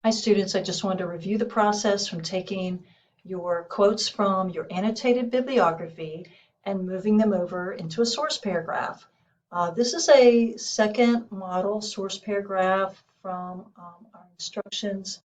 Hi students, I just wanted to review the process from taking your quotes from your annotated bibliography and moving them over into a source paragraph. This is a second model source paragraph from our instructions.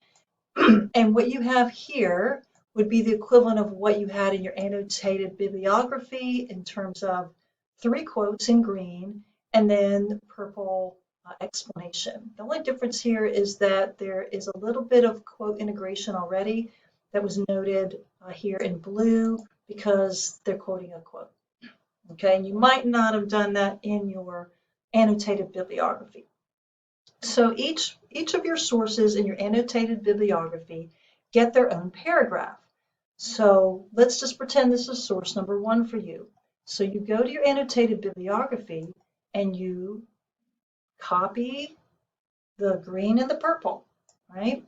And what you have here would be the equivalent of what you had in your annotated bibliography in terms of 3 quotes in green and then purple explanation. The only difference here is that there is a little bit of quote integration already that was noted here in blue because they're quoting a quote. Okay, and you might not have done that in your annotated bibliography. So each of your sources in your annotated bibliography get their own paragraph. So let's just pretend this is source number 1 for you. So you go to your annotated bibliography and you copy the green and the purple, right?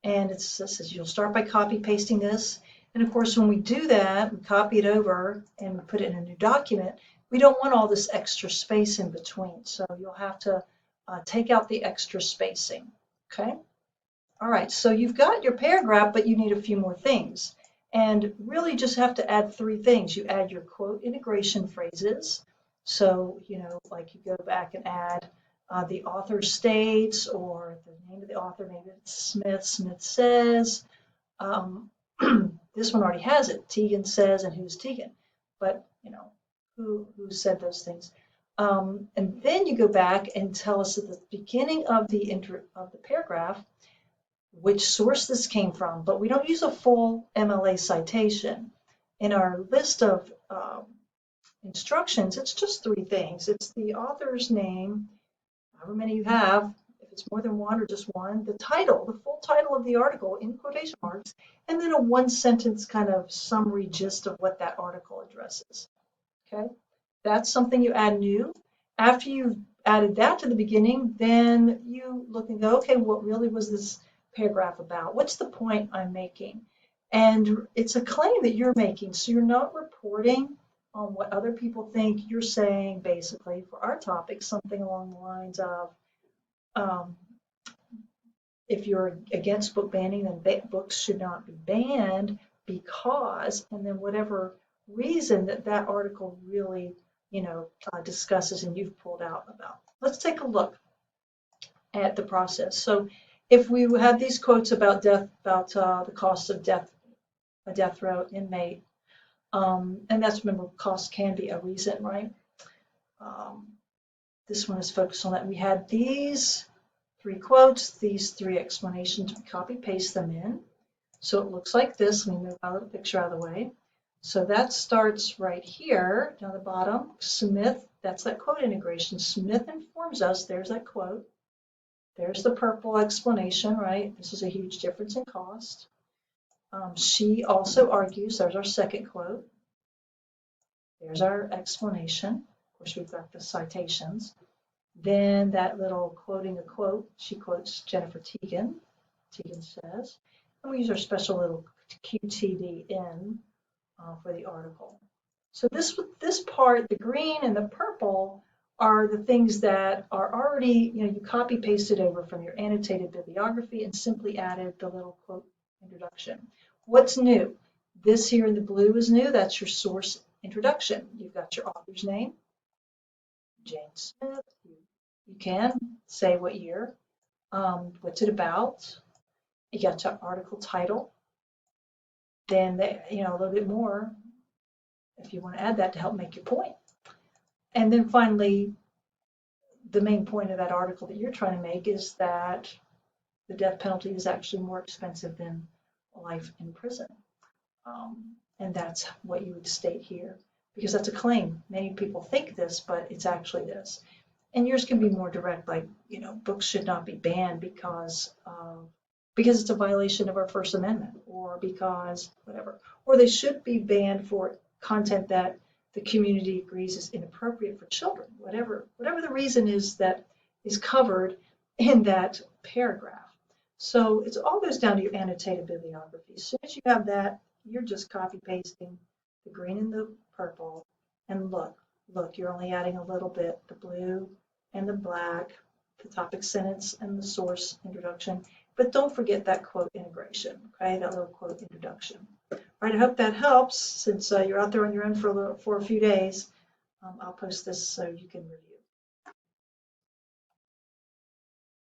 And it says you'll start by copy pasting this. And of course, when we do that, we copy it over and we put it in a new document, we don't want all this extra space in between. So you'll have to take out the extra spacing, okay? All right, so you've got your paragraph, but you need a few more things. And really just have to add 3 things. You add your quote integration phrases. So, like you go back and add the author states or the name of the author, maybe it's Smith, Smith says. This one already has it, Tegan says, and who's Tegan? But, who said those things? And then you go back and tell us at the beginning of the paragraph which source this came from, but we don't use a full MLA citation. In our list of instructions, it's just 3 things. It's the author's name, however many you have, if it's more than 1 or just 1, the title, the full title of the article in quotation marks, and then a 1-sentence kind of summary gist of what that article addresses. Okay, that's something you add new. After you've added that to the beginning, then you look and go, okay, what really was this paragraph about? What's the point I'm making? And it's a claim that you're making, so you're not reporting on what other people think. You're saying, basically, for our topic, something along the lines of, if you're against book banning, then books should not be banned because, and then whatever reason that article really, discusses and you've pulled out about. Let's take a look at the process. So if we have these quotes about death, about the cost of death, a death row inmate, and that's, remember, cost can be a reason, right? This one is focused on that. We had these 3 quotes, these 3 explanations. We copy paste them in. So it looks like this. Let me move the picture out of the way. So that starts right here down the bottom. Smith, that's that quote integration. Smith informs us, there's that quote. There's the purple explanation, right? This is a huge difference in cost. She also argues, there's our second quote. There's our explanation. Of course, we've got the citations. Then that little quoting a quote, she quotes Jennifer Tegan. Tegan says, and we use our special little QTD in for the article. So this part, the green and the purple, are the things that are already, you copy pasted over from your annotated bibliography and simply added the little quote introduction. What's new? This here in the blue is new. That's your source introduction. You've got your author's name, Jane Smith. You can say what year, what's it about. You got your article title. Then, a little bit more if you want to add that to help make your point. And then finally, the main point of that article that you're trying to make is that the death penalty is actually more expensive than life in prison. And that's what you would state here, because that's a claim. Many people think this, but it's actually this. And yours can be more direct, like, books should not be banned because it's a violation of our First Amendment, or because whatever. Or they should be banned for content that the community agrees is inappropriate for children, whatever the reason is that is covered in that paragraph. So it all goes down to your annotated bibliography. As soon as you have that, you're just copy pasting the green and the purple, and look, you're only adding a little bit, the blue and the black, the topic sentence and the source introduction, but don't forget that quote integration, okay, that little quote introduction. All right, I hope that helps. Since you're out there on your own for a few days, I'll post this so you can review.